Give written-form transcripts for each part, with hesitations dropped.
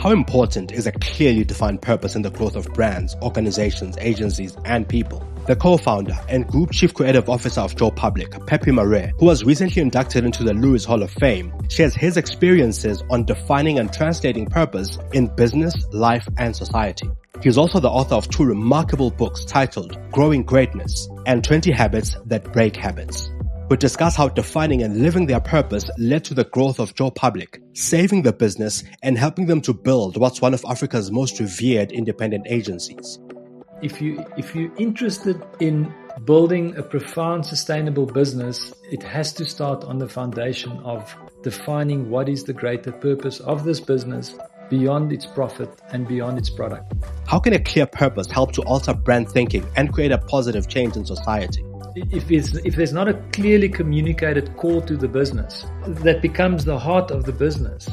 How important is a clearly defined purpose in the growth of brands, organizations, agencies, and people? The co-founder and Group Chief Creative Officer of Joe Public, Pepe Marais, who was recently inducted into the Lewis Hall of Fame, shares his experiences on defining and translating purpose in business, life, and society. He's also the author of 2 remarkable books titled Growing Greatness and 20 Habits That Break Habits. We discuss how defining and living their purpose led to the growth of Joe Public, saving the business and helping them to build what's one of Africa's most revered independent agencies. If you're interested in building a profound sustainable business, it has to start on the foundation of defining what is the greater purpose of this business beyond its profit and beyond its product. How can a clear purpose help to alter brand thinking and create a positive change in society? If there's not a clearly communicated call to the business that becomes the heart of the business,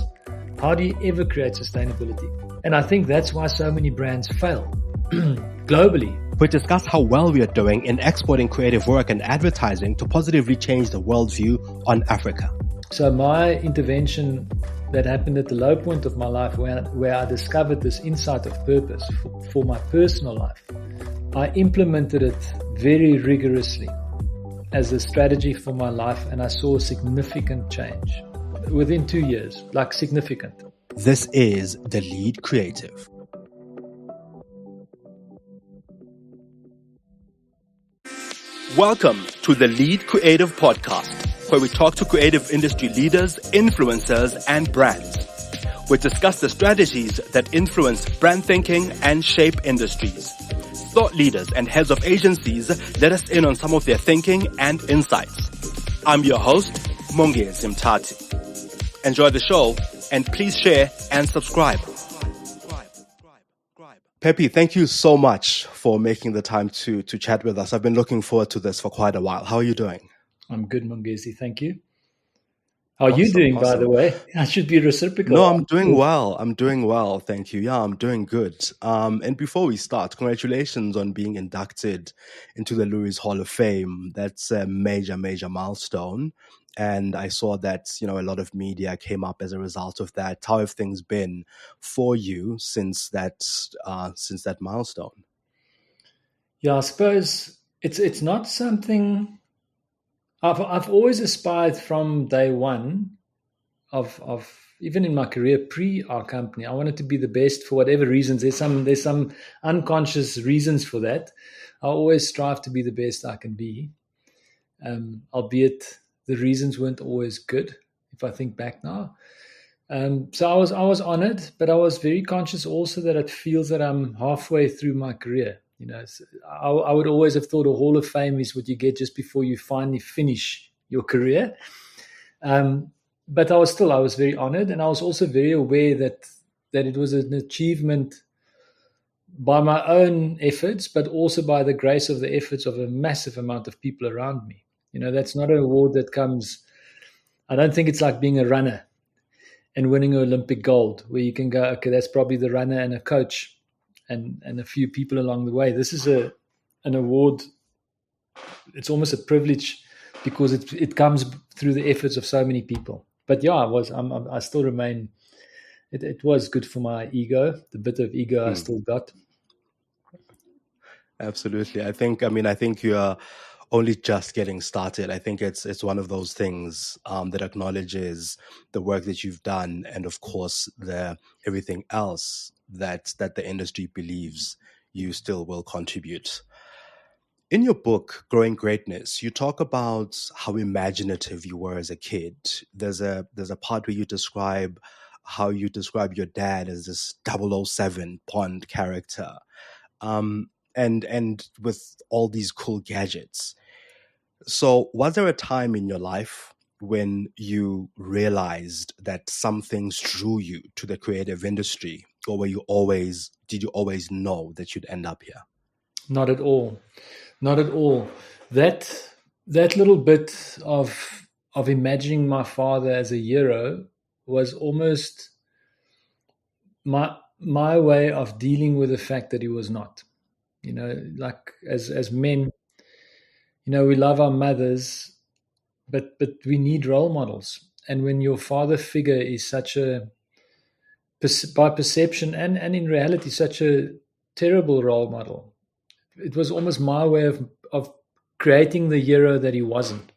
how do you ever create sustainability? And I think that's why so many brands fail globally. We discuss how well we are doing in exporting creative work and advertising to positively change the worldview on Africa. So my intervention that happened at the low point of my life, where I discovered this insight of purpose for my personal life, I implemented it very rigorously as a strategy for my life, and I saw a significant change within 2 years, like significant. This is The Lead Creative. Welcome to the Lead Creative Podcast, where we talk to creative industry leaders, influencers, and brands. We discuss the strategies that influence brand thinking and shape industries. Thought leaders and heads of agencies let us in on some of their thinking and insights. I'm your host, Mongezi Mtati. Enjoy the show, and please share and subscribe. Pepe, thank you so much for making the time to chat with us. I've been looking forward to this for quite a while. How are you doing? I'm good, Mongezi. Thank you. How are you doing, by the way? I should be reciprocal. No, I'm doing well. I'm doing well. Thank you. Yeah, I'm doing good. And before we start, congratulations on being inducted into the Lewis Hall of Fame. That's a major, major milestone. And I saw that, a lot of media came up as a result of that. How have things been for you since that milestone? Yeah, I suppose it's not something I've always aspired from day one of even in my career pre our company. I wanted to be the best for whatever reasons. There's some unconscious reasons for that. I always strive to be the best I can be, albeit the reasons weren't always good, if I think back now. So I was honored, but I was very conscious also that it feels that I'm halfway through my career. I would always have thought a Hall of Fame is what you get just before you finally finish your career. But I was very honored, and I was also very aware that it was an achievement by my own efforts, but also by the grace of the efforts of a massive amount of people around me. That's not an award that comes. I don't think it's like being a runner and winning an Olympic gold, where you can go, okay, that's probably the runner and a coach and a few people along the way. This is an award. It's almost a privilege because it comes through the efforts of so many people. But yeah, I still remain. It was good for my ego, the bit of ego I still got. Absolutely. I think you're only just getting started. I think it's one of those things that acknowledges the work that you've done, and of course everything else that the industry believes you still will contribute. In your book, Growing Greatness, you talk about how imaginative you were as a kid. There's a part where you describe how you describe your dad as this 007 Bond character, and with all these cool gadgets. So was there a time in your life when you realized that some things drew you to the creative industry, or did you always know that you'd end up here? Not at all. Not at all. That little bit of imagining my father as a hero was almost my way of dealing with the fact that he was not. Like as men, we love our mothers, but we need role models. And when your father figure is such a by perception and in reality, such a terrible role model. It was almost my way of creating the hero that he wasn't.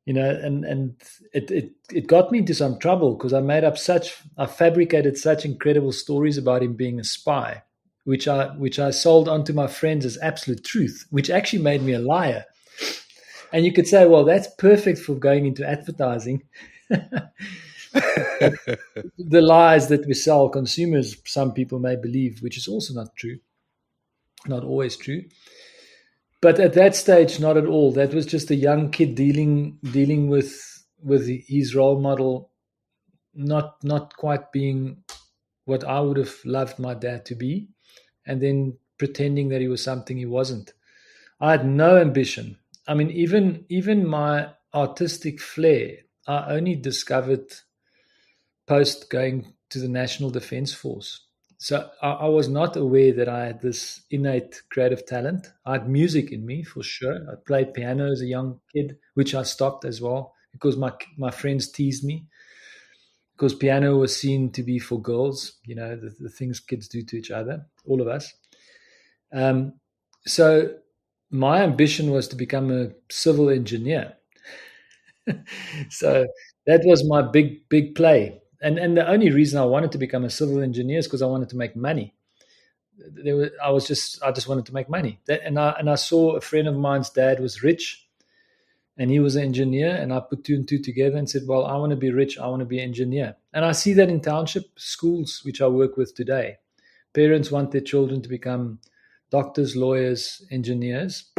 And it got me into some trouble because I fabricated such incredible stories about him being a spy, which I sold onto my friends as absolute truth, which actually made me a liar. And you could say, well, that's perfect for going into advertising. The lies that we sell consumers, some people may believe, which is also not true, not always true. But at that stage, not at all. That was just a young kid dealing with his role model, not quite being what I would have loved my dad to be, and then pretending that he was something he wasn't. I had no ambition. I mean, even my artistic flair, I only discovered post going to the National Defence Force. So I was not aware that I had this innate creative talent. I had music in me for sure. I played piano as a young kid, which I stopped as well because my friends teased me because piano was seen to be for girls, the things kids do to each other, all of us. So my ambition was to become a civil engineer. So that was my big play. And the only reason I wanted to become a civil engineer is because I wanted to make money. I just wanted to make money. And I saw a friend of mine's dad was rich, and he was an engineer. And I put two and two together and said, "Well, I want to be rich. I want to be an engineer." And I see that in township schools, which I work with today. Parents want their children to become doctors, lawyers, engineers,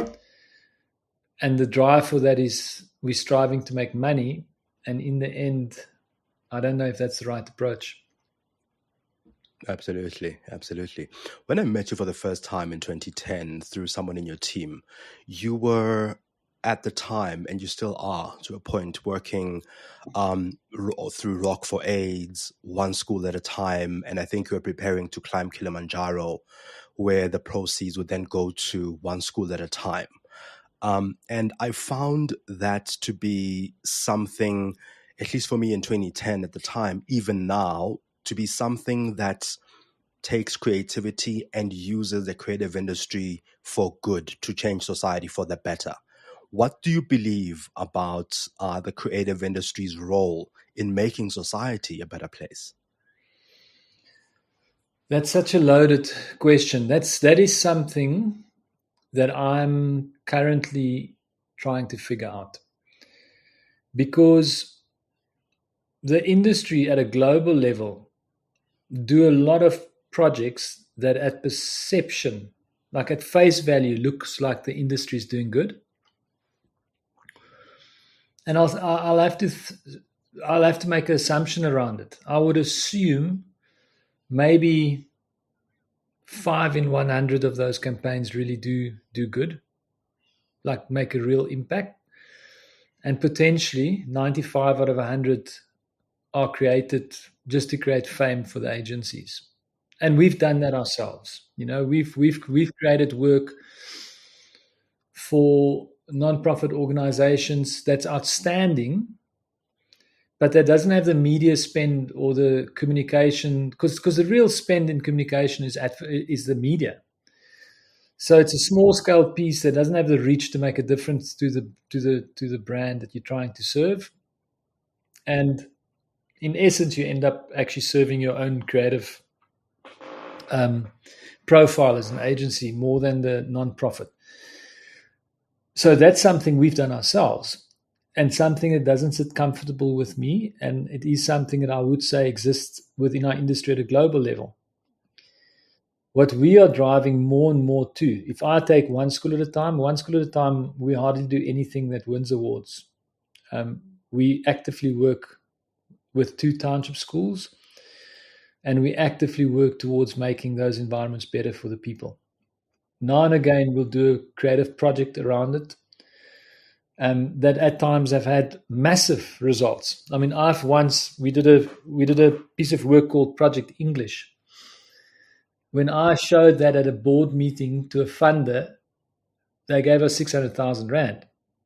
and the drive for that is we're striving to make money. And in the end, I don't know if that's the right approach. Absolutely. When I met you for the first time in 2010 through someone in your team, you were at the time, and you still are to a point, working through Rock for AIDS, one school at a time, and I think you were preparing to climb Kilimanjaro, where the proceeds would then go to one school at a time. And I found that to be something, at least for me in 2010 at the time, even now, to be something that takes creativity and uses the creative industry for good to change society for the better. What do you believe about the creative industry's role in making society a better place? That's such a loaded question. That is something that I'm currently trying to figure out. Because the industry at a global level do a lot of projects that at perception, like at face value, looks like the industry is doing good. And I'll have to make an assumption around it. I would assume maybe 5 in 100 of those campaigns really do good, like make a real impact. And potentially 95 out of 100 are created just to create fame for the agencies. And we've done that ourselves. We've created work for non-profit organizations that's outstanding, but that doesn't have the media spend or the communication, because the real spend in communication is the media. So it's a small scale piece that doesn't have the reach to make a difference to the brand that you're trying to serve. And in essence, you end up actually serving your own creative profile as an agency more than the non-profit. So that's something we've done ourselves, and something that doesn't sit comfortable with me. And it is something that I would say exists within our industry at a global level. What we are driving more and more to, if I take one school at a time, we hardly do anything that wins awards. We actively work with 2 township schools, and we actively work towards making those environments better for the people. Now and again, we'll do a creative project around it, that at times have had massive results. I mean, we did a piece of work called Project English. When I showed that at a board meeting to a funder, they gave us 600,000 Rand.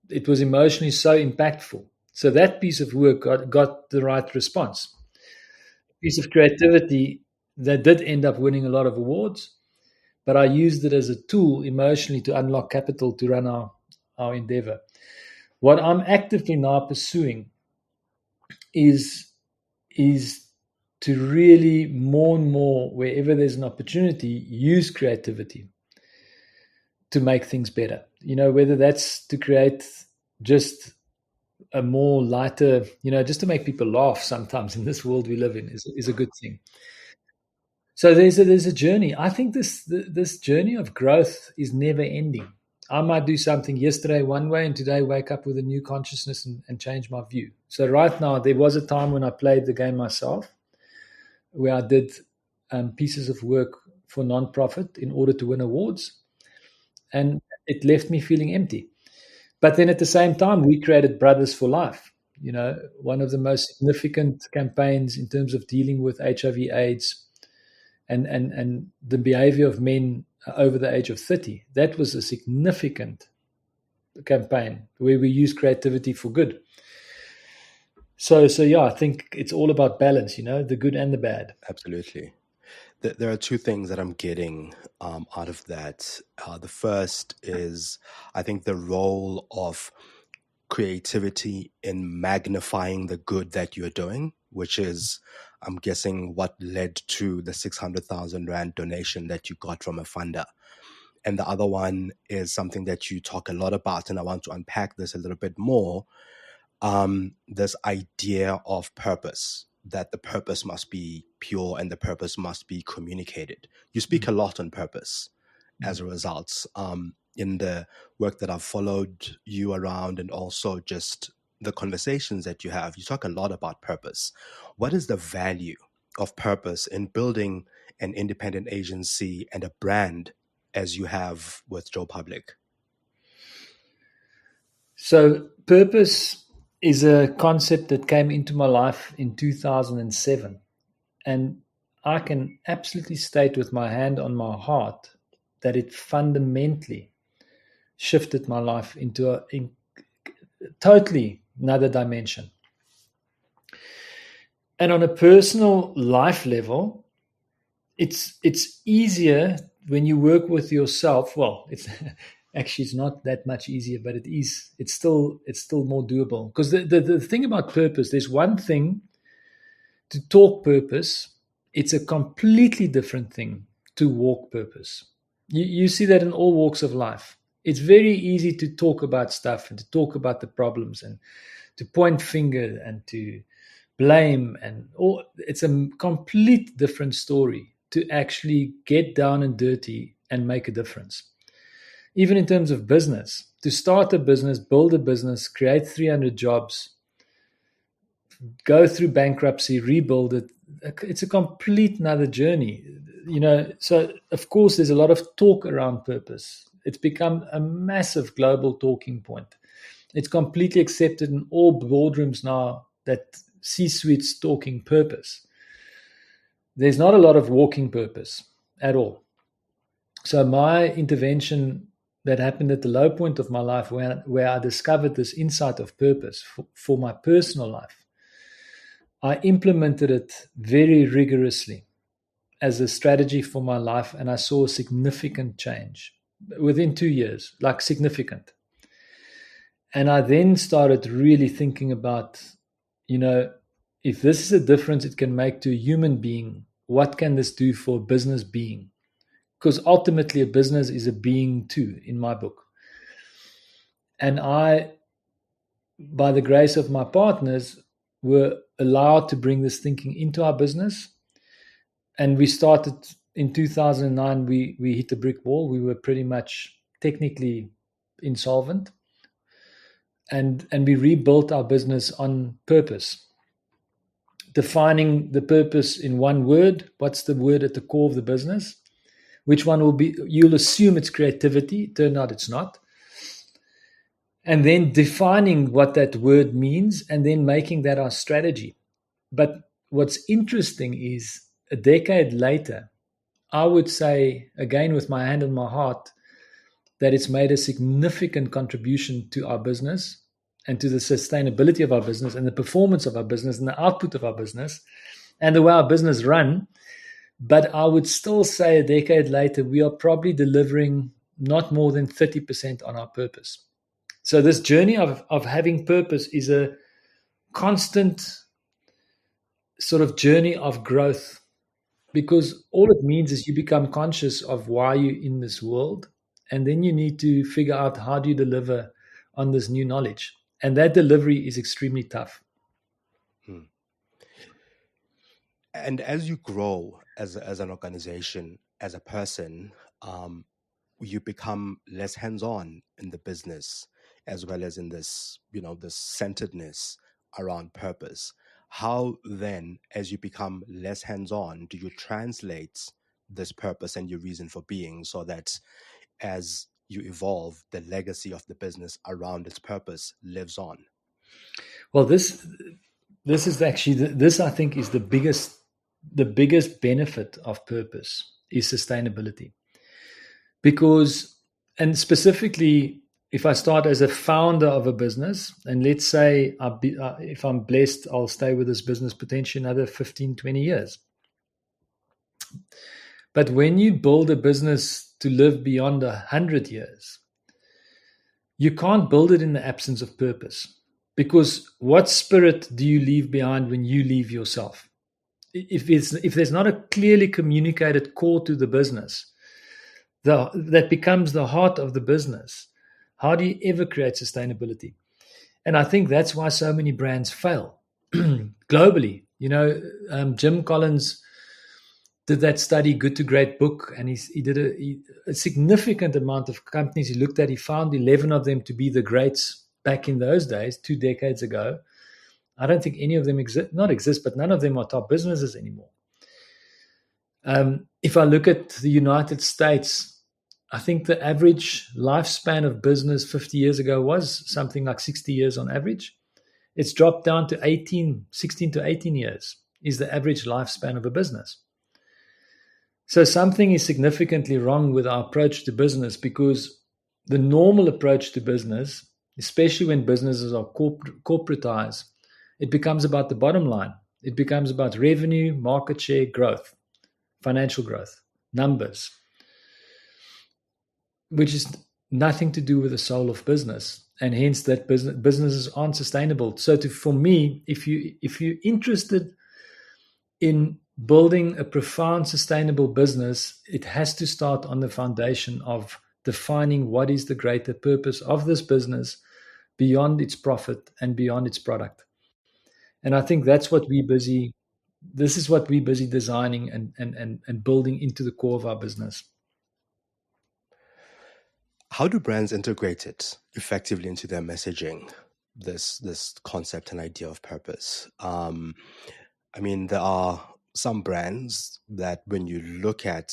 It was emotionally so impactful. So that piece of work got the right response. piece of creativity that did end up winning a lot of awards, but I used it as a tool emotionally to unlock capital to run our endeavor. What I'm actively now pursuing is to really more and more, wherever there's an opportunity, use creativity to make things better. Whether that's to create just a more lighter, just to make people laugh sometimes in this world we live in is a good thing. So there's a journey. I think this journey of growth is never ending. I might do something yesterday one way and today wake up with a new consciousness and change my view. So right now, there was a time when I played the game myself, where I did pieces of work for non-profit in order to win awards, and it left me feeling empty. But then at the same time, we created Brothers for Life, one of the most significant campaigns in terms of dealing with HIV/AIDS and the behavior of men over the age of 30. That was a significant campaign where we use creativity for good. So yeah, I think it's all about balance, the good and the bad. Absolutely. There are two things that I'm getting out of that. The first is, I think, the role of creativity in magnifying the good that you're doing, which is, I'm guessing, what led to the 600,000 Rand donation that you got from a funder. And the other one is something that you talk a lot about, and I want to unpack this a little bit more. This idea of purpose, that the purpose must be pure and the purpose must be communicated. You speak a lot on purpose as a result. In the work that I've followed you around, and also just the conversations that you have, you talk a lot about purpose. What is the value of purpose in building an independent agency and a brand as you have with Joe Public? So purpose is a concept that came into my life in 2007. And I can absolutely state with my hand on my heart that it fundamentally shifted my life into a totally another dimension. And on a personal life level, it's easier when you work with yourself. Well, it's actually, it's not that much easier, but it's still more doable. Because the thing about purpose, there's one thing to talk purpose. It's a completely different thing to walk purpose. You see that in all walks of life. It's very easy to talk about stuff and to talk about the problems and to point finger and to blame, and all. It's a complete different story to actually get down and dirty and make a difference. Even in terms of business, to start a business, build a business, create 300 jobs, go through bankruptcy, rebuild it, it's a complete another journey. So of course there's a lot of talk around purpose. It's become a massive global talking point. It's completely accepted in all boardrooms now that C-suite's talking purpose. There's not a lot of walking purpose at all. So my intervention that happened at the low point of my life, where I discovered this insight of purpose for my personal life, I implemented it very rigorously as a strategy for my life, and I saw a significant change within 2 years, like significant. And I then started really thinking about, if this is a difference it can make to a human being, what can this do for a business being? Because ultimately a business is a being too, in my book. And I, by the grace of my partners, were allowed to bring this thinking into our business. And we started in 2009, we hit a brick wall. We were pretty much technically insolvent. And we rebuilt our business on purpose. Defining the purpose in one word. What's the word at the core of the business? Which one will be? You'll assume it's creativity. It turned out it's not. And then defining what that word means and then making that our strategy. But what's interesting is a decade later, I would say, again with my hand on my heart, that it's made a significant contribution to our business and to the sustainability of our business and the performance of our business and the output of our business. and the way our business run. But I would still say a decade later, we are probably delivering not more than 30% on our purpose. So this journey of having purpose is a constant sort of journey of growth, because all it means is you become conscious of why you're in this world, and then you need to figure out how do you deliver on this new knowledge. And that delivery is extremely tough. And as you grow as an organization, as a person, you become less hands-on in the business, as well as in this, this centeredness around purpose. How then, as you become less hands-on, do you translate this purpose and your reason for being, so that as you evolve, the legacy of the business around its purpose lives on? Well, this is actually this, I think, is the biggest benefit of purpose is sustainability. Because, and specifically, if I start as a founder of a business, and let's say if I'm blessed, I'll stay with this business potentially another 15, 20 years. But when you build a business to live beyond 100 years, you can't build it in the absence of purpose. Because what spirit do you leave behind when you leave yourself? If there's not a clearly communicated core to the business, that becomes the heart of the business, how do you ever create sustainability? And I think that's why so many brands fail globally. Jim Collins did that study, Good to Great book, and he did a significant amount of companies he looked at. He found 11 of them to be the greats back in those days, 2 decades ago. I don't think any of them exist, but none of them are top businesses anymore. If I look at the United States, I think the average lifespan of business 50 years ago was something like 60 years on average. It's dropped down to 16 to 18 years is the average lifespan of a business. So something is significantly wrong with our approach to business, because the normal approach to business, especially when businesses are corporatized, it becomes about the bottom line. It becomes about revenue, market share, growth, financial growth, numbers, which is nothing to do with the soul of business. And hence that businesses aren't sustainable. So for me, if you're interested in building a profound sustainable business, it has to start on the foundation of defining what is the greater purpose of this business beyond its profit and beyond its product. And I think that's what this is what we're busy designing and building into the core of our business. How do brands integrate it effectively into their messaging, this concept and idea of purpose? There are some brands that when you look at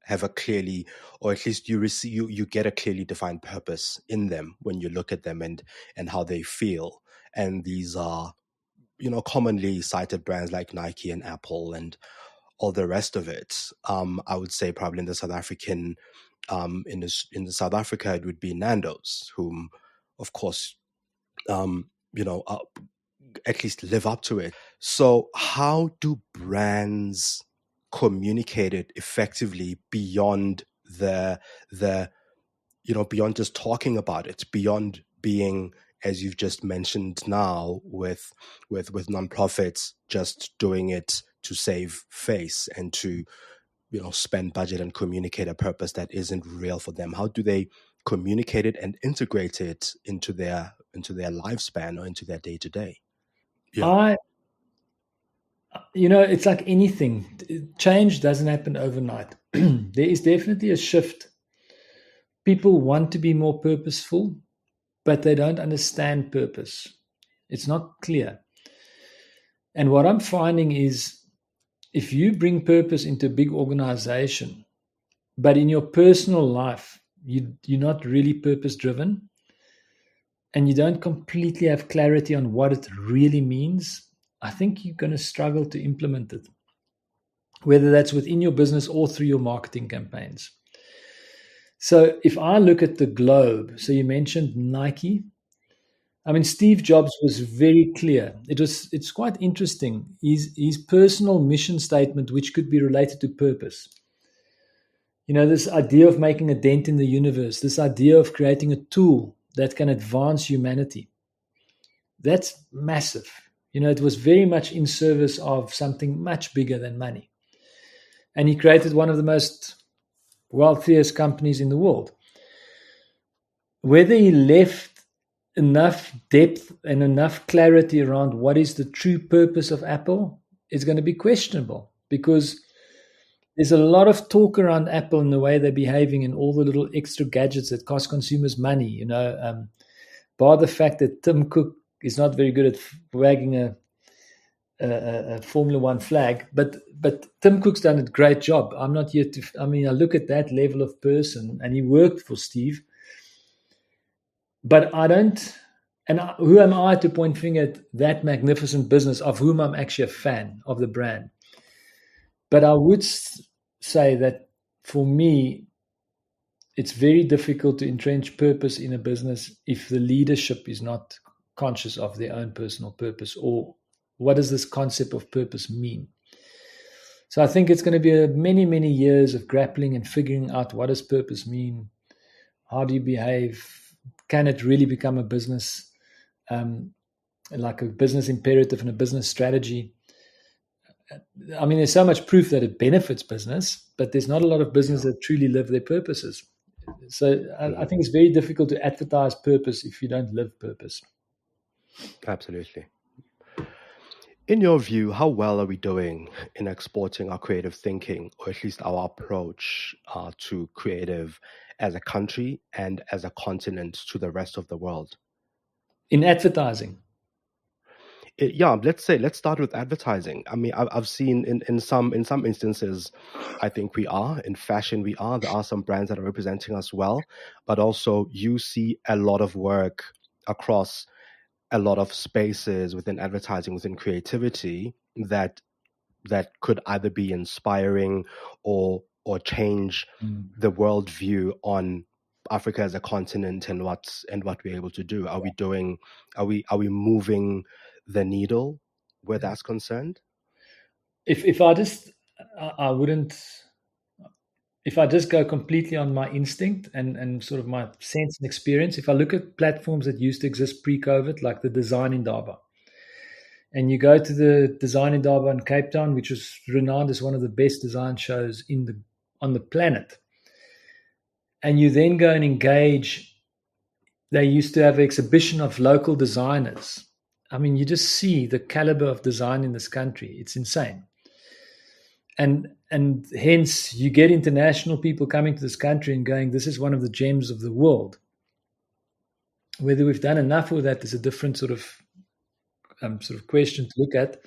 have a clearly, or at least you get a clearly defined purpose in them when you look at them and how they feel. And these are, commonly cited brands like Nike and Apple and all the rest of it. I would say probably in the South African, in the South Africa, it would be Nando's, whom, of course, at least live up to it. So how do brands communicate it effectively beyond beyond just talking about it, beyond being, as you've just mentioned now, with nonprofits just doing it to save face and to spend budget and communicate a purpose that isn't real for them? How do they communicate it and integrate it into their lifespan or into their day to day? It's like anything. Change doesn't happen overnight. There is definitely a shift. People want to be more purposeful, but they don't understand purpose. It's not clear. And what I'm finding is, if you bring purpose into a big organization, but in your personal life, you're not really purpose-driven, and you don't completely have clarity on what it really means, I think you're going to struggle to implement it, whether that's within your business or through your marketing campaigns. So if I look at the globe, so you mentioned Nike. I mean, Steve Jobs was very clear. It's quite interesting. His personal mission statement, which could be related to purpose. You know, this idea of making a dent in the universe, this idea of creating a tool that can advance humanity. That's massive. You know, it was very much in service of something much bigger than money. And he created one of the most wealthiest companies in the world. Whether he left enough depth and enough clarity around what is the true purpose of Apple is going to be questionable, because there's a lot of talk around Apple and the way they're behaving and all the little extra gadgets that cost consumers money. You know, bar the fact that Tim Cook is not very good at wagging a Formula One flag, but Tim Cook's done a great job. I'm not here to. I mean, I look at that level of person, and he worked for Steve. But I don't, and who am I to point finger at that magnificent business of whom I'm actually a fan of the brand? But I would say that for me, it's very difficult to entrench purpose in a business if the leadership is not conscious of their own personal purpose, or what does this concept of purpose mean? So I think it's going to be many, many years of grappling and figuring out what does purpose mean? How do you behave? Can it really become a business, like a business imperative and a business strategy? I mean, there's so much proof that it benefits business, but there's not a lot of business that truly live their purposes. So I think it's very difficult to advertise purpose if you don't live purpose. Absolutely. In your view, how well are we doing in exporting our creative thinking, or at least our approach to creative as a country and as a continent to the rest of the world? In advertising? Let's start with advertising. I mean, I've seen in some instances, I think we are. In fashion, we are. There are some brands that are representing us well, but also you see a lot of work across a lot of spaces within advertising, within creativity, that could either be inspiring or change the worldview on Africa as a continent and what we're able to do. Are we moving the needle where that's concerned? If I wouldn't. If I just go completely on my instinct and sort of my sense and experience, if I look at platforms that used to exist pre-COVID, like the Design Indaba, and you go to the Design Indaba in Cape Town, which was renowned as one of the best design shows on the planet, and you then go and engage, they used to have an exhibition of local designers. I mean, you just see the caliber of design in this country. It's insane. And hence you get international people coming to this country and going, this is one of the gems of the world. Whether we've done enough with that is a different sort of question to look at.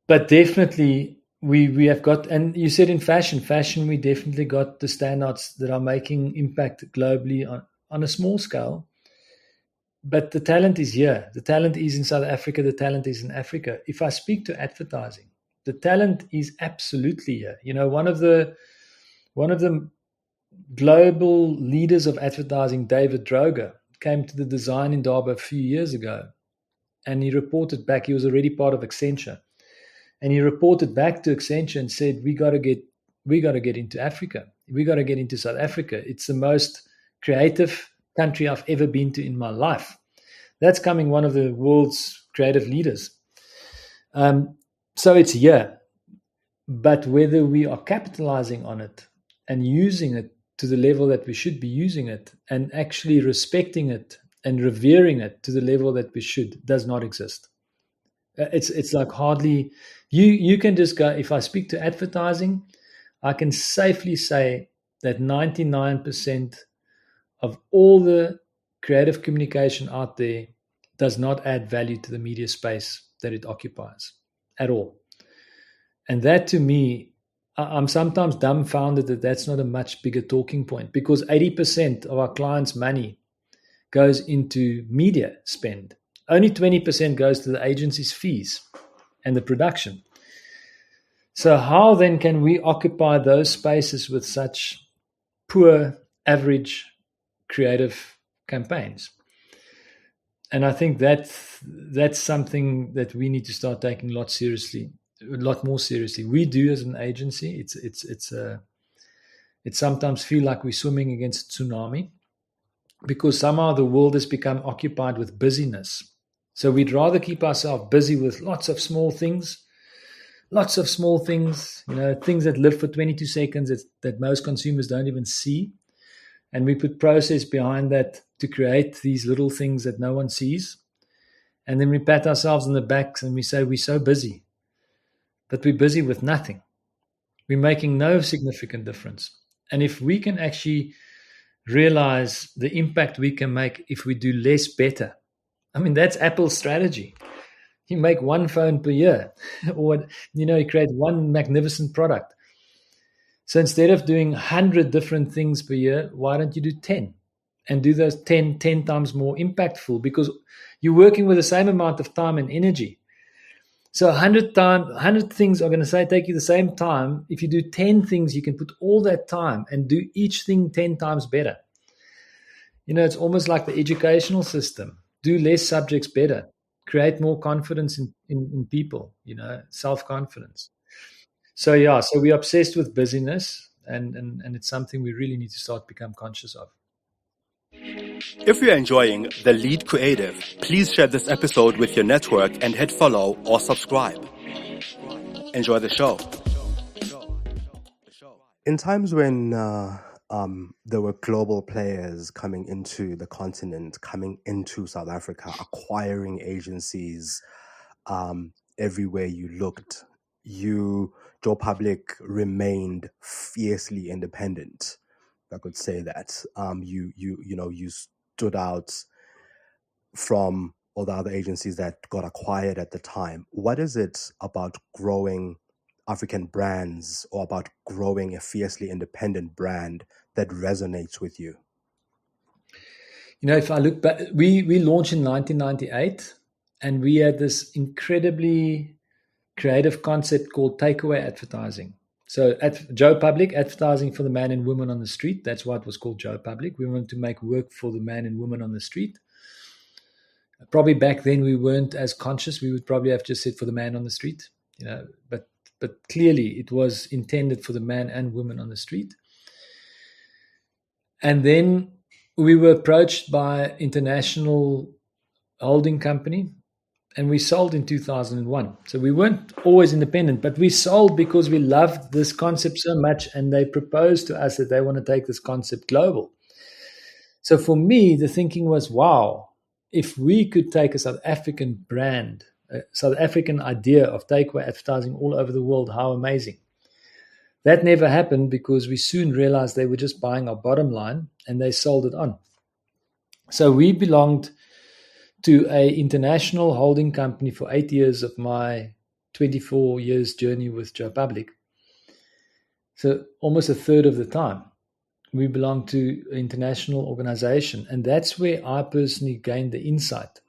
But definitely we have got, and you said in fashion, we definitely got the standouts that are making impact globally on a small scale. But the talent is here. The talent is in South Africa. The talent is in Africa. If I speak to advertising, the talent is absolutely here. You know, one of the global leaders of advertising, David Droga, came to the Design Indaba a few years ago, and he reported back. He was already part of Accenture, and he reported back to Accenture and said, "We got to get into Africa. We got to get into South Africa. It's the most creative country I've ever been to in my life." That's coming one of the world's creative leaders. So it's here, but whether we are capitalizing on it and using it to the level that we should be using it, and actually respecting it and revering it to the level that we should, does not exist. It's like hardly, you can just go, if I speak to advertising, I can safely say that 99% of all the creative communication out there does not add value to the media space that it occupies at all. And that, to me, I'm sometimes dumbfounded that that's not a much bigger talking point, because 80% of our clients' money goes into media spend. Only 20% goes to the agency's fees and the production. So how then can we occupy those spaces with such poor, average creative campaigns? And I think that's something that we need to start taking a lot more seriously. We do as an agency. It sometimes feel like we're swimming against a tsunami because somehow the world has become occupied with busyness. So we'd rather keep ourselves busy with lots of small things, things that live for 22 seconds that most consumers don't even see. And we put process behind that to create these little things that no one sees. And then we pat ourselves on the backs and we say, we're so busy, but we're busy with nothing. We're making no significant difference. And if we can actually realize the impact we can make if we do less better, I mean, that's Apple's strategy. You make one phone per year, or you create one magnificent product. So instead of doing 100 different things per year, why don't you do 10 and do those 10 times more impactful, because you're working with the same amount of time and energy. So 100 things are going to take you the same time. If you do 10 things, you can put all that time and do each thing 10 times better. It's almost like the educational system. Do less subjects better. Create more confidence in people, self-confidence. So we're obsessed with busyness, and it's something we really need to start become conscious of. If you're enjoying The Lead Creative, please share this episode with your network and hit follow or subscribe. Enjoy the show. In times when there were global players coming into the continent, coming into South Africa, acquiring agencies everywhere you looked, Joe Public remained fiercely independent. I could say that. You stood out from all the other agencies that got acquired at the time. What is it about growing African brands or about growing a fiercely independent brand that resonates with you? If I look back, we launched in 1998, and we had this incredibly creative concept called takeaway advertising. So at Joe Public, advertising for the man and woman on the street. That's why it was called Joe Public. We wanted to make work for the man and woman on the street. Probably back then we weren't as conscious. We would probably have just said for the man on the street, but clearly it was intended for the man and woman on the street. And then we were approached by international holding company, and we sold in 2001. So we weren't always independent, but we sold because we loved this concept so much, and they proposed to us that they want to take this concept global. So for me, the thinking was, wow, if we could take a South African brand, a South African idea of takeaway advertising all over the world, how amazing. That never happened because we soon realized they were just buying our bottom line and they sold it on. So we belonged to an international holding company for 8 years of my 24 years journey with Joe Public. So almost a third of the time, we belong to an international organization. And that's where I personally gained the insight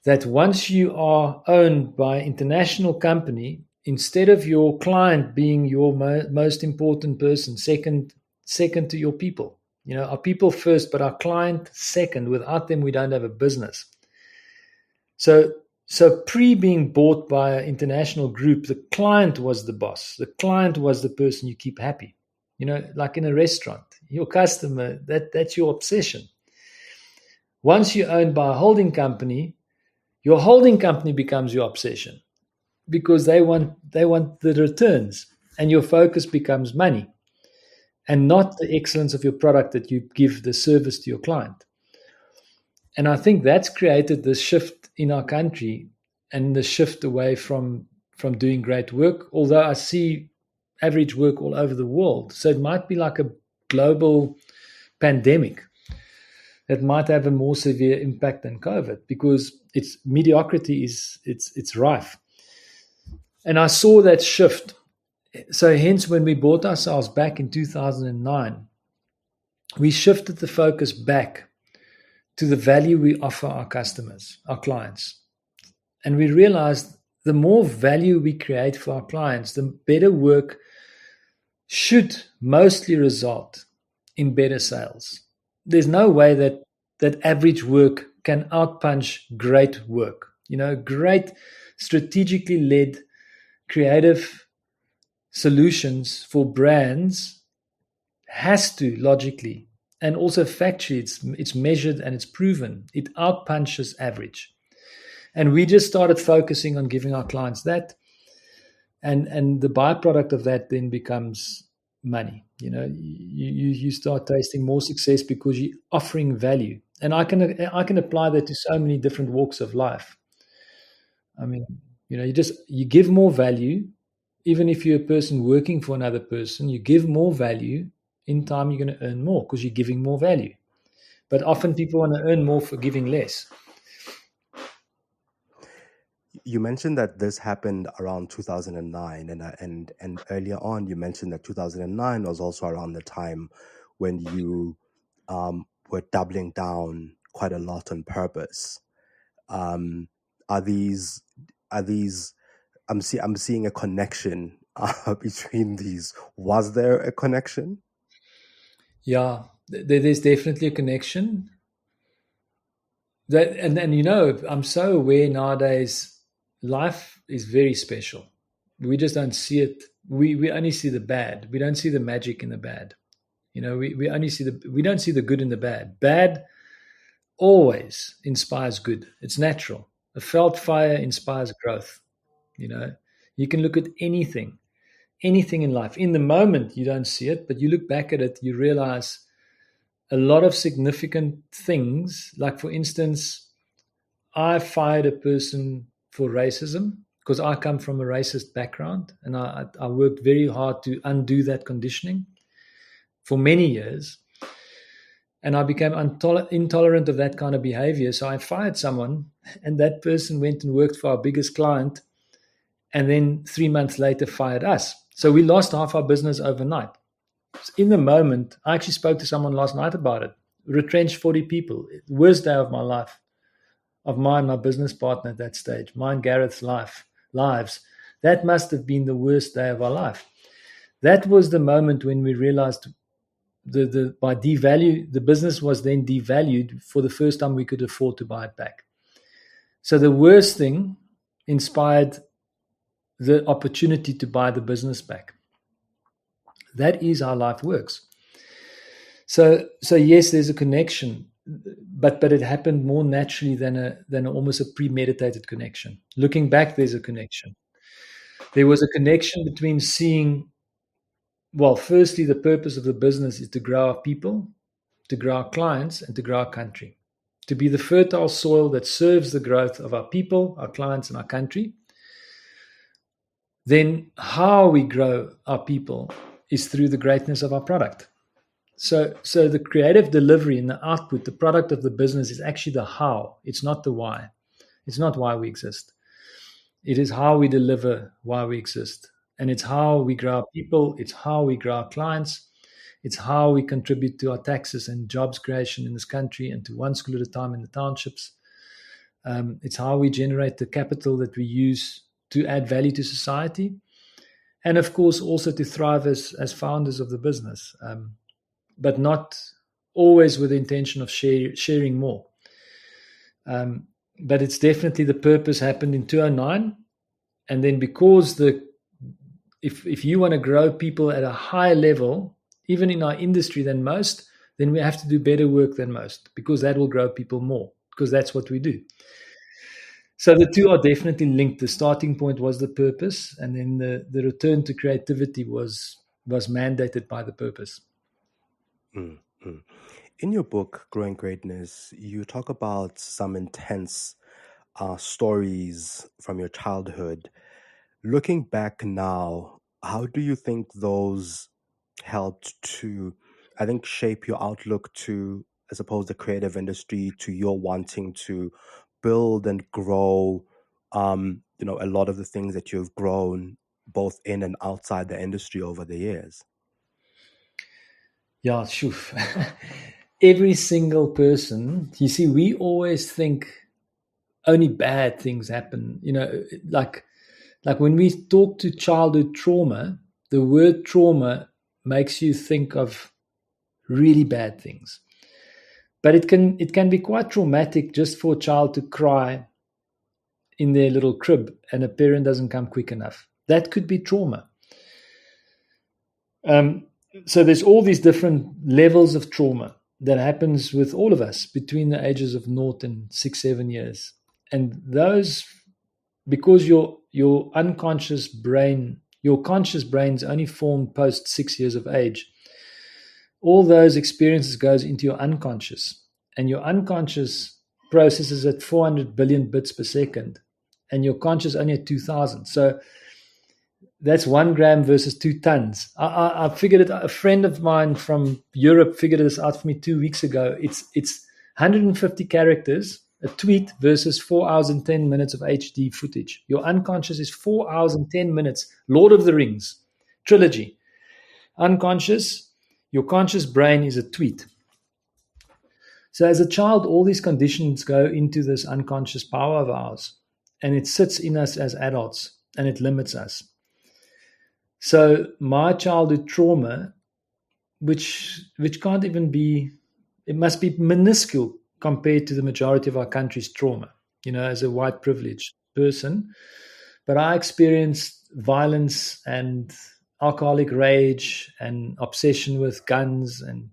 that once you are owned by an international company, instead of your client being your most important person, second to your people, our people first, but our client second. Without them, we don't have a business. So pre being bought by an international group, the client was the boss. The client was the person you keep happy. Like in a restaurant, your customer, that's your obsession. Once you're owned by a holding company, your holding company becomes your obsession because they want the returns, and your focus becomes money and not the excellence of your product that you give the service to your client. And I think that's created this shift in our country and the shift away from doing great work, although I see average work all over the world. So it might be like a global pandemic that might have a more severe impact than COVID because its mediocrity it's rife. And I saw that shift. So hence, when we bought ourselves back in 2009, we shifted the focus back to the value we offer our customers, our clients. And we realized the more value we create for our clients, the better work should mostly result in better sales. There's no way that average work can outpunch great work. Great strategically led creative solutions for brands has to logically and also factually, it's measured and it's proven. It outpunches average. And we just started focusing on giving our clients that. And the byproduct of that then becomes money. You start tasting more success because you're offering value. And I can apply that to so many different walks of life. I mean, you give more value. Even if you're a person working for another person, you give more value. In time, you're going to earn more because you're giving more value. But often people want to earn more for giving less. You mentioned that this happened around 2009, and earlier on you mentioned that 2009 was also around the time when you were doubling down quite a lot on purpose. Are these? I'm seeing a connection between these. Was there a connection? Yeah, there's definitely a connection. And I'm so aware nowadays, life is very special. We just don't see it. We only see the bad. We don't see the magic in the bad. We only see we don't see the good in the bad. Bad always inspires good. It's natural. A felt fire inspires growth. You can look at anything in life. In the moment, you don't see it, but you look back at it, you realize a lot of significant things. Like, for instance, I fired a person for racism because I come from a racist background, and I worked very hard to undo that conditioning for many years. And I became intolerant of that kind of behavior. So I fired someone, and that person went and worked for our biggest client, and then 3 months later fired us. So we lost half our business overnight. In the moment, I actually spoke to someone last night about it. Retrenched 40 people. Worst day of my life. Of mine, my business partner at that stage. Mine, Gareth's lives. That must have been the worst day of our life. That was the moment when we realized by devalue, the business was then devalued for the first time we could afford to buy it back. So the worst thing inspired the opportunity to buy the business back. That is how life works. So yes, there's a connection, but it happened more naturally than almost a premeditated connection. Looking back, there's a connection. There was a connection between seeing, well, firstly, the purpose of the business is to grow our people, to grow our clients, and to grow our country. To be the fertile soil that serves the growth of our people, our clients, and our country. Then how we grow our people is through the greatness of our product. So the creative delivery and the output, the product of the business is actually the how. It's not the why. It's not why we exist. It is how we deliver why we exist. And it's how we grow our people. It's how we grow our clients. It's how we contribute to our taxes and jobs creation in this country and to one school at a time in the townships. It's how we generate the capital that we use to add value to society. And of course, also to thrive as founders of the business. But not always with the intention of sharing more. But it's definitely the purpose happened in 2009. And then because if you want to grow people at a higher level, even in our industry than most, then we have to do better work than most, because that will grow people more, because that's what we do. So the two are definitely linked. The starting point was the purpose, and then the return to creativity was mandated by the purpose. Mm-hmm. In your book, Growing Greatness, you talk about some intense stories from your childhood. Looking back now, how do you think those helped to, I think, shape your outlook to, I suppose, the creative industry, to your wanting to build and grow, a lot of the things that you've grown both in and outside the industry over the years? Yeah, sure. Every single person, you see, we always think only bad things happen. Like when we talk to childhood trauma, the word trauma makes you think of really bad things. But it can be quite traumatic just for a child to cry in their little crib and a parent doesn't come quick enough. That could be trauma. So there's all these different levels of trauma that happens with all of us between the ages of 0 and 6, 7 years. And those, because your unconscious brain, your conscious brain's only formed post 6 years of age, all those experiences goes into your unconscious. And your unconscious processes at 400 billion bits per second. And your conscious only at 2,000. So that's 1 gram versus 2 tons. I figured it. A friend of mine from Europe figured this out for me 2 weeks ago. It's 150 characters, a tweet, versus 4 hours and 10 minutes of HD footage. Your unconscious is 4 hours and 10 minutes. Lord of the Rings trilogy. Unconscious, your conscious brain is a tweet. So as a child, all these conditions go into this unconscious power of ours, and it sits in us as adults, and it limits us. So my childhood trauma, which can't even be, it must be minuscule compared to the majority of our country's trauma, as a white privileged person. But I experienced violence and alcoholic rage and obsession with guns and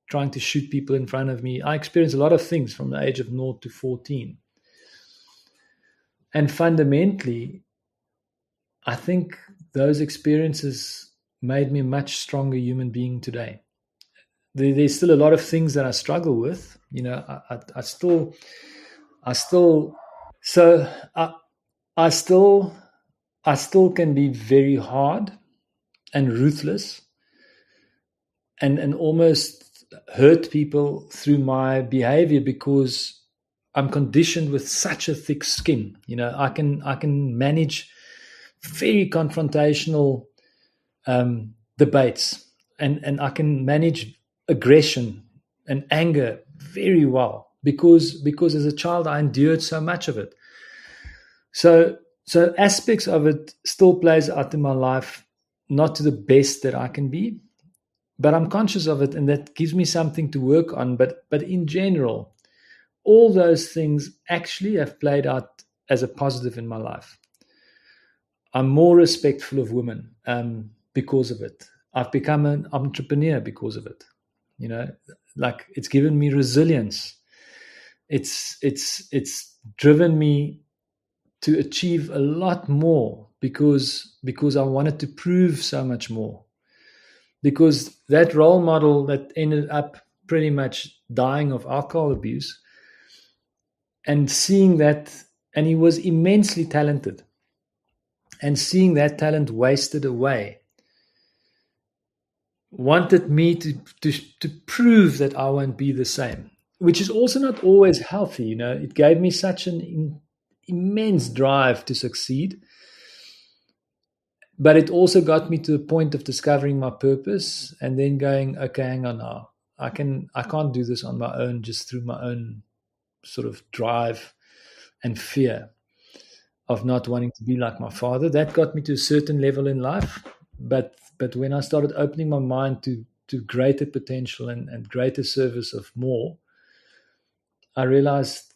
trying to shoot people in front of me. I experienced a lot of things from the age of 0 to 14. And fundamentally, I think those experiences made me a much stronger human being today. There's still a lot of things that I struggle with. I still can be very hard and ruthless and almost hurt people through my behavior because I'm conditioned with such a thick skin. I can manage very confrontational debates, and I can manage aggression and anger very well because as a child I endured so much of it. So aspects of it still plays out in my life, not to the best that I can be, but I'm conscious of it, and that gives me something to work on. But in general, all those things actually have played out as a positive in my life. I'm more respectful of women because of it. I've become an entrepreneur because of it. Like, it's given me resilience. It's driven me to achieve a lot more because I wanted to prove so much more. Because that role model that ended up pretty much dying of alcohol abuse, and seeing that, and he was immensely talented, and seeing that talent wasted away, wanted me to prove that I won't be the same, which is also not always healthy. It gave me such an immense drive to succeed, but it also got me to the point of discovering my purpose and then going, okay, hang on now. I can't do this on my own, just through my own sort of drive and fear of not wanting to be like my father. That got me to a certain level in life. But when I started opening my mind to greater potential and greater service of more, I realized,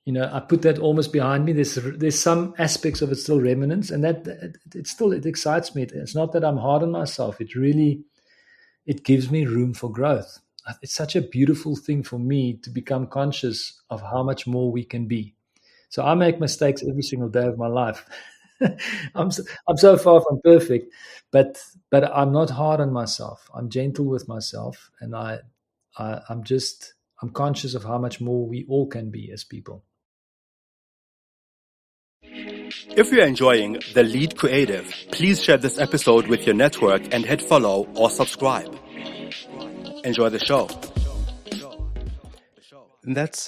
I put that almost behind me. There's some aspects of it still remnants, and that it excites me. It's not that I'm hard on myself. It gives me room for growth. It's such a beautiful thing for me to become conscious of how much more we can be. So I make mistakes every single day of my life. I'm so far from perfect, but I'm not hard on myself. I'm gentle with myself, and I'm conscious of how much more we all can be as people. If you're enjoying The Lead Creative, please share this episode with your network and hit follow or subscribe. Enjoy the show. That's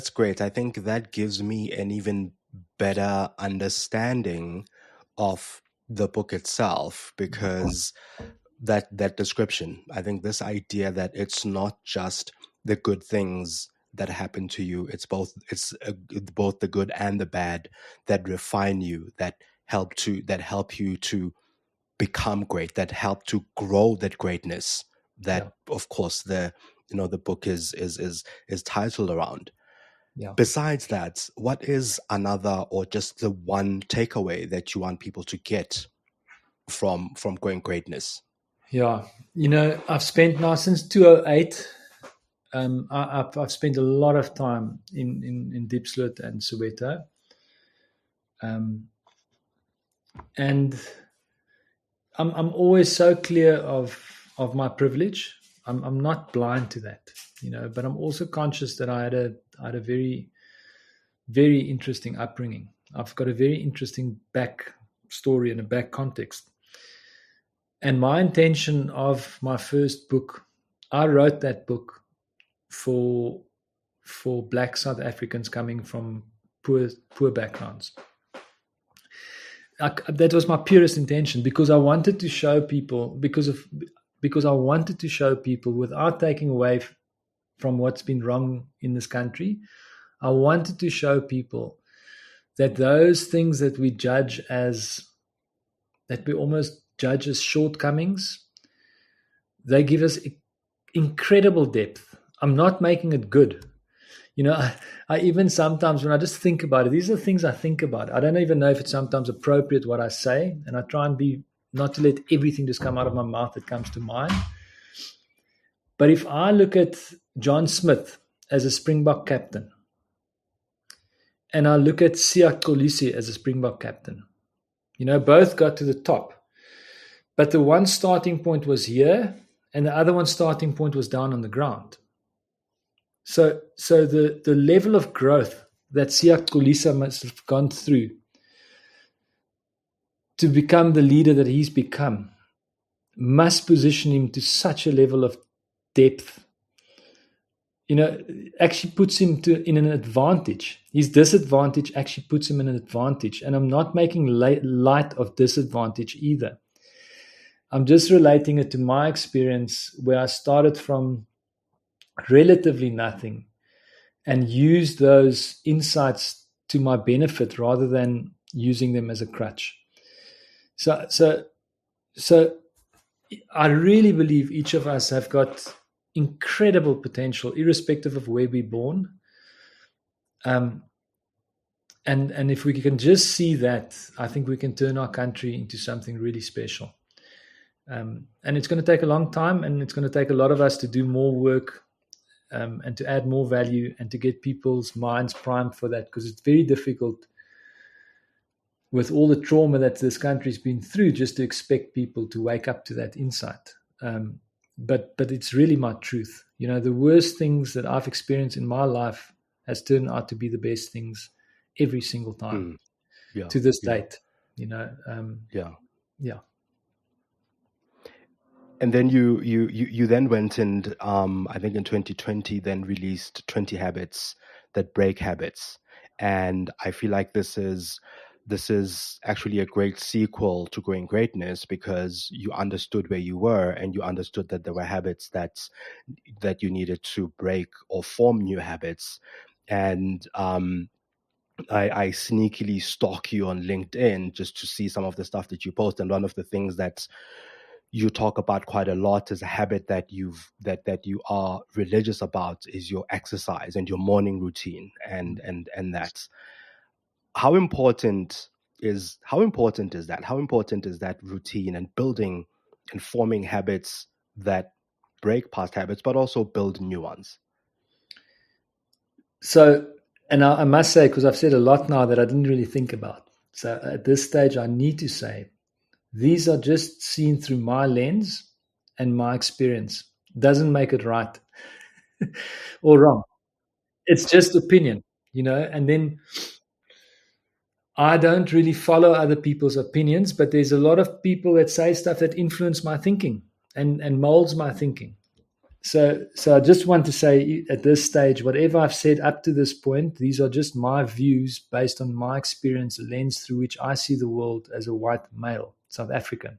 great. I think that gives me an even better understanding of the book itself, because that description, I think this idea that it's not just the good things that happen to you, it's both the good and the bad that refine you, that help you to become great, that help to grow that greatness, that of course the the book is titled around. Yeah. Besides that, what is another or just the one takeaway that you want people to get from Growing Greatness? Yeah. I've spent now since 2008. I've spent a lot of time in Diepsloot and Soweto. And I'm always so clear of my privilege. I'm not blind to that, but I'm also conscious that I had a very, very interesting upbringing. I've got a very interesting back story and a back context. And my intention of my first book, I wrote that book for Black South Africans coming from poor backgrounds. That was my purest intention, because I wanted to show people, because I wanted to show people, without taking away from what's been wrong in this country, I wanted to show people that those things that we almost judge as shortcomings, they give us incredible depth. I'm not making it good. I even sometimes, when I just think about it, these are things I think about. I don't even know if it's sometimes appropriate what I say, and I try and be not to let everything just come out of my mouth that comes to mind. But if I look at John Smith as a Springbok captain, and I look at Siya Kolisi as a Springbok captain, both got to the top. But the one starting point was here, and the other one starting point was down on the ground. So the level of growth that Siya Kolisi must have gone through to become the leader that he's become must position him to such a level of depth. Actually puts him in an advantage. His disadvantage actually puts him in an advantage. And I'm not making light of disadvantage either. I'm just relating it to my experience, where I started from relatively nothing and used those insights to my benefit rather than using them as a crutch. So I really believe each of us have got incredible potential, irrespective of where we're born. And if we can just see that, I think we can turn our country into something really special. And it's going to take a long time, and it's going to take a lot of us to do more work, and to add more value, and to get people's minds primed for that, because it's very difficult with all the trauma that this country's been through just to expect people to wake up to that insight. But it's really my truth. The worst things that I've experienced in my life has turned out to be the best things every single time, to this date. Yeah. And then you then went and I think in 2020 then released 20 Habits That Break Habits, and I feel like this is actually a great sequel to Growing Greatness, because you understood where you were, and you understood that there were habits that you needed to break or form new habits. And I sneakily stalk you on LinkedIn just to see some of the stuff that you post, and one of the things that you talk about quite a lot as a habit that you are religious about is your exercise and your morning routine, and that. How important is that? How important is that routine, and building and forming habits that break past habits, but also build new ones? So, and I must say, because I've said a lot now that I didn't really think about. So at this stage, I need to say, these are just seen through my lens and my experience. Doesn't make it right or wrong. It's just opinion, and then I don't really follow other people's opinions, but there's a lot of people that say stuff that influence my thinking and molds my thinking. So I just want to say at this stage, whatever I've said up to this point, these are just my views based on my experience, a lens through which I see the world as a white male, South African.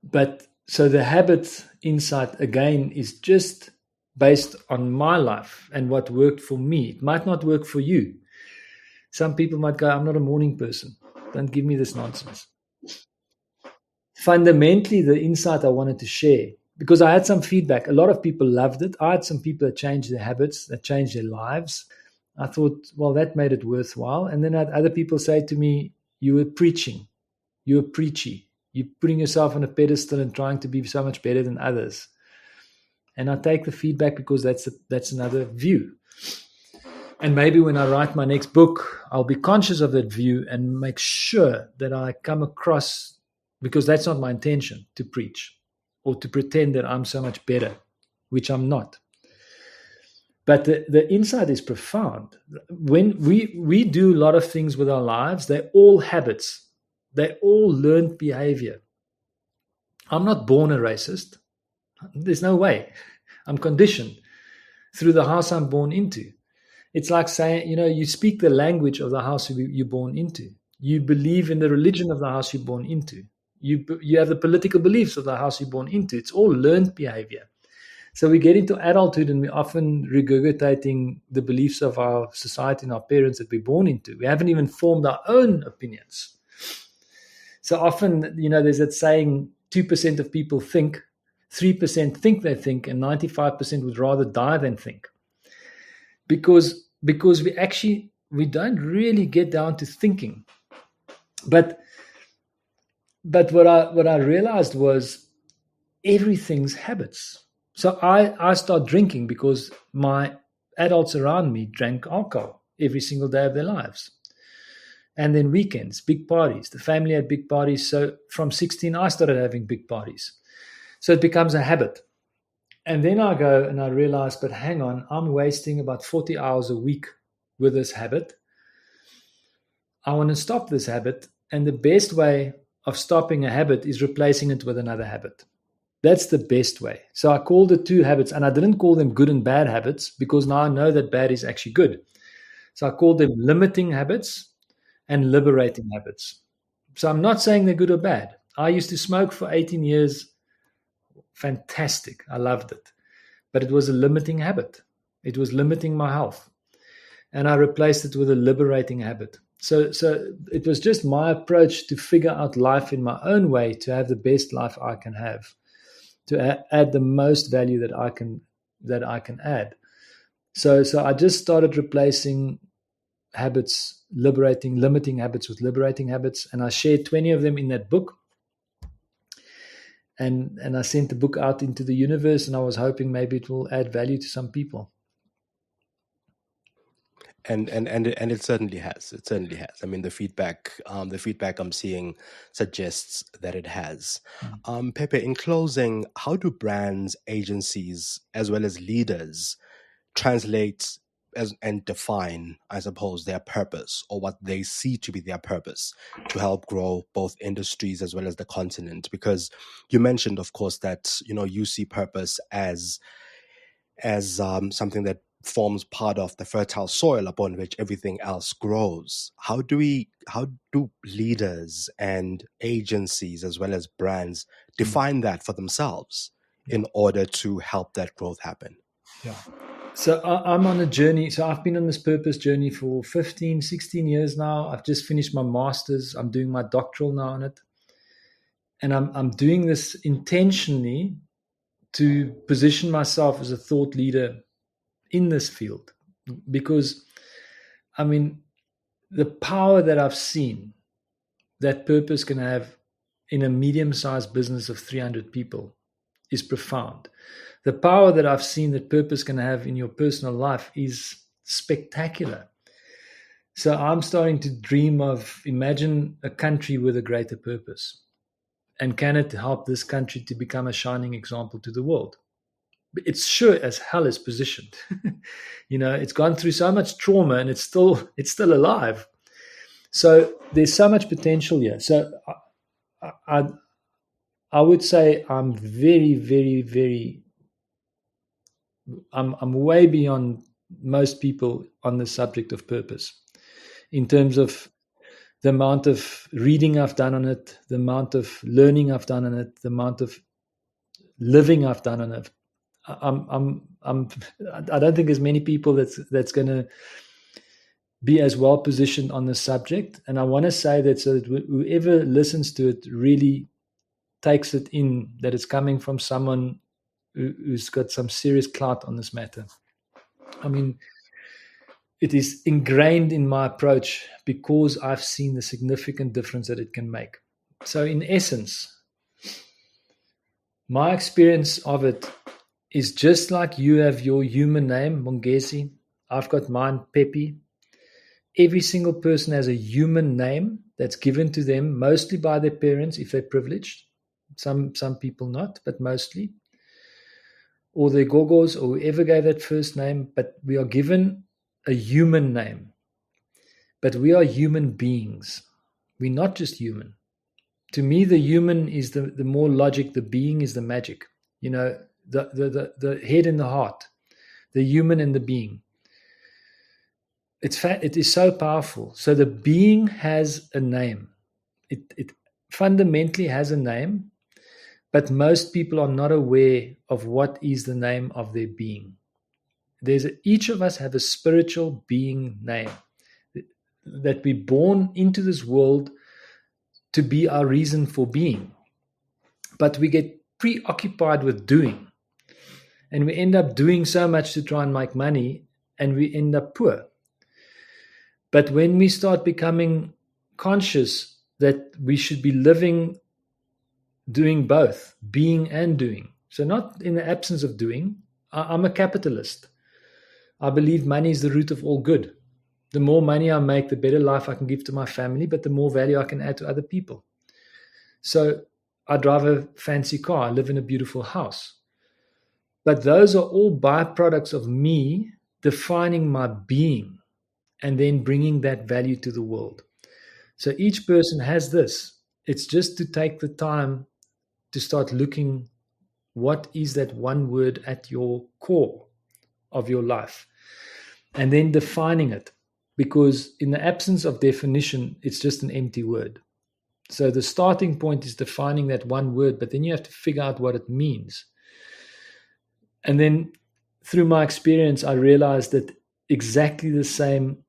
But so the habit insight, again, is just based on my life and what worked for me. It might not work for you. Some people might go, I'm not a morning person. Don't give me this nonsense. fundamentally the insight I wanted to share, because I had some feedback. A lot of people loved it. I had some people that changed their habits, that changed their lives. I thought, well, that made it worthwhile. And then I had other people say to me, you were preaching. You were preachy. You're putting yourself on a pedestal and trying to be so much better than others. And I take the feedback because that's another view. And maybe when I write my next book, I'll be conscious of that view and make sure that I come across, because that's not my intention, to preach or to pretend that I'm so much better, which I'm not. But the insight is profound. When we do a lot of things with our lives, they're all habits. They're all learned behavior. I'm not born a racist. There's no way. I'm conditioned through the house I'm born into. It's like saying, you speak the language of the house you're born into. You believe in the religion of the house you're born into. You have the political beliefs of the house you're born into. It's all learned behavior. So we get into adulthood and we're often regurgitating the beliefs of our society and our parents that we're born into. We haven't even formed our own opinions. So often, there's that saying, 2% of people think, 3% think they think, and 95% would rather die than think. Because we don't really get down to thinking. But what I realized was everything's habits. So I start drinking because my adults around me drank alcohol every single day of their lives. And then weekends, big parties. The family had big parties. So from 16, I started having big parties. So it becomes a habit. And then I go and I realize, but hang on, I'm wasting about 40 hours a week with this habit. I want to stop this habit. And the best way of stopping a habit is replacing it with another habit. That's the best way. So I called it 2 habits, and I didn't call them good and bad habits because now I know that bad is actually good. So I called them limiting habits and liberating habits. So I'm not saying they're good or bad. I used to smoke for 18 years. Fantastic. I loved it. But it was a limiting habit. It was limiting my health. And I replaced it with a liberating habit. So it was just my approach to figure out life in my own way to have the best life I can have, to add the most value that I can add. So I just started replacing habits, limiting habits with liberating habits. And I shared 20 of them in that book. And I sent the book out into the universe, and I was hoping maybe it will add value to some people. And it certainly has. It certainly has. I mean, the feedback I'm seeing suggests that it has. Pepe, in closing, how do brands, agencies, as well as leaders translate and define, I suppose, their purpose, or what they see to be their purpose, to help grow both industries as well as the continent? Because you mentioned, of course, that you see purpose as something that forms part of the fertile soil upon which everything else grows. How do leaders and agencies as well as brands define that for themselves in order to help that growth happen? Yeah. So I'm on a journey. So I've been on this purpose journey for 15, 16 years now. I've just finished my master's. I'm doing my doctoral now on it. And I'm doing this intentionally to position myself as a thought leader in this field. Because, I mean, the power that I've seen that purpose can have in a medium-sized business of 300 people is profound. The power that I've seen that purpose can have in your personal life is spectacular. So I'm starting to dream of, imagine a country with a greater purpose. And can it help this country to become a shining example to the world? It's sure as hell is positioned. It's gone through so much trauma and it's still alive. So there's so much potential here. So I would say I'm very, very, very, I'm way beyond most people on the subject of purpose in terms of the amount of reading I've done on it, the amount of learning I've done on it, the amount of living I've done on it. I don't think there's many people that's going to be as well positioned on the subject. And I want to say that so that whoever listens to it really takes it in that it's coming from someone who's got some serious clout on this matter. I mean, it is ingrained in my approach because I've seen the significant difference that it can make. So in essence, my experience of it is just like you have your human name, Mongezi. I've got mine, Pepe. Every single person has a human name that's given to them, mostly by their parents, if they're privileged. Some people not, but mostly. Or their gogos, or whoever gave that first name. But we are given a human name. But we are human beings. We're not just human. To me, the human is the more logic, the being is the magic. You know, the head and the heart, the human and the being. It is so powerful. So the being has a name. It fundamentally has a name, but most people are not aware of what is the name of their being. Each of us have a spiritual being name that we're born into this world to be our reason for being. But we get preoccupied with doing. And we end up doing so much to try and make money, and we end up poor. But when we start becoming conscious that we should be living, doing both, being and doing. So not in the absence of doing. I'm a capitalist. I believe money is the root of all good. The more money I make, the better life I can give to my family, but the more value I can add to other people. So I drive a fancy car. I live in a beautiful house. But those are all byproducts of me defining my being and then bringing that value to the world. So each person has this. It's just to take the time to start looking, what is that one word at your core of your life? And then defining it. Because in the absence of definition, it's just an empty word. So the starting point is defining that one word, but then you have to figure out what it means. And then through my experience, I realized that exactly the same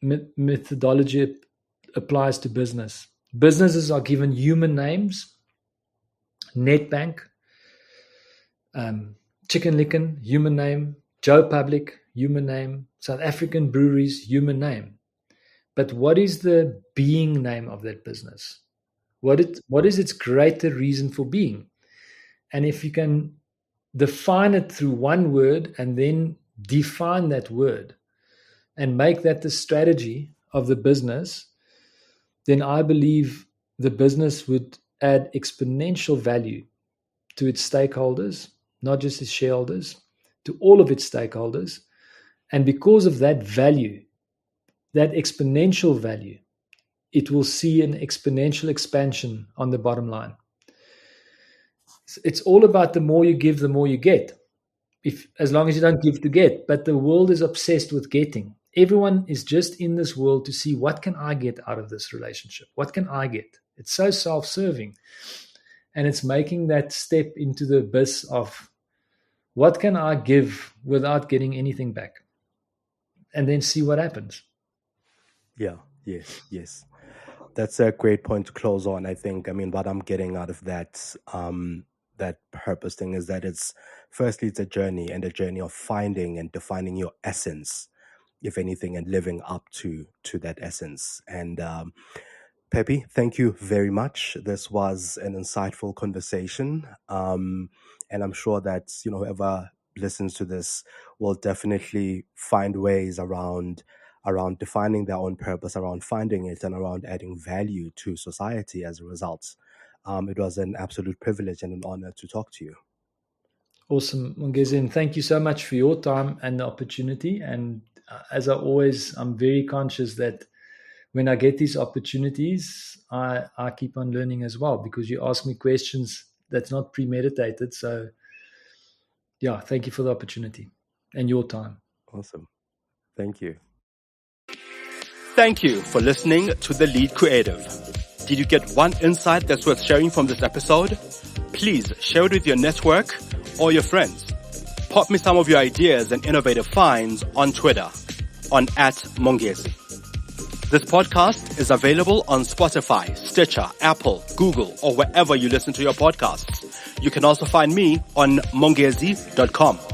methodology applies to business. Businesses are given human names. Netbank, Chicken Licken, human name. Joe Public, human name. South African breweries, human name. But what is the being name of that business? What is its greater reason for being? And if you can define it through one word and then define that word and make that the strategy of the business, then I believe the business would add exponential value to its stakeholders, not just its shareholders, to all of its stakeholders. And because of that value, that exponential value, it will see an exponential expansion on the bottom line. It's all about the more you give, the more you get. As long as you don't give to get. But the world is obsessed with getting. Everyone is just in this world to see, what can I get out of this relationship? What can I get? It's so self-serving. And it's making that step into the abyss of, what can I give without getting anything back? And then see what happens. Yeah, yes. That's a great point to close on. I think, what I'm getting out of that, that purpose thing is that firstly, it's a journey, and a journey of finding and defining your essence, if anything, and living up to that essence. And Pepe, thank you very much. This was an insightful conversation. And I'm sure that, whoever listens to this will definitely find ways around defining their own purpose, around finding it, and around adding value to society as a result. It was an absolute privilege and an honor to talk to you. Awesome, Mongezi, and thank you so much for your time and the opportunity. And as I'm very conscious that when I get these opportunities, I keep on learning as well, because you ask me questions that's not premeditated. So yeah, thank you for the opportunity and your time. Awesome. Thank you. Thank you for listening to The Lead Creative. Did you get one insight that's worth sharing from this episode? Please share it with your network or your friends. Pop me some of your ideas and innovative finds on Twitter on @Mongezi. This podcast is available on Spotify, Stitcher, Apple, Google, or wherever you listen to your podcasts. You can also find me on mongezi.com.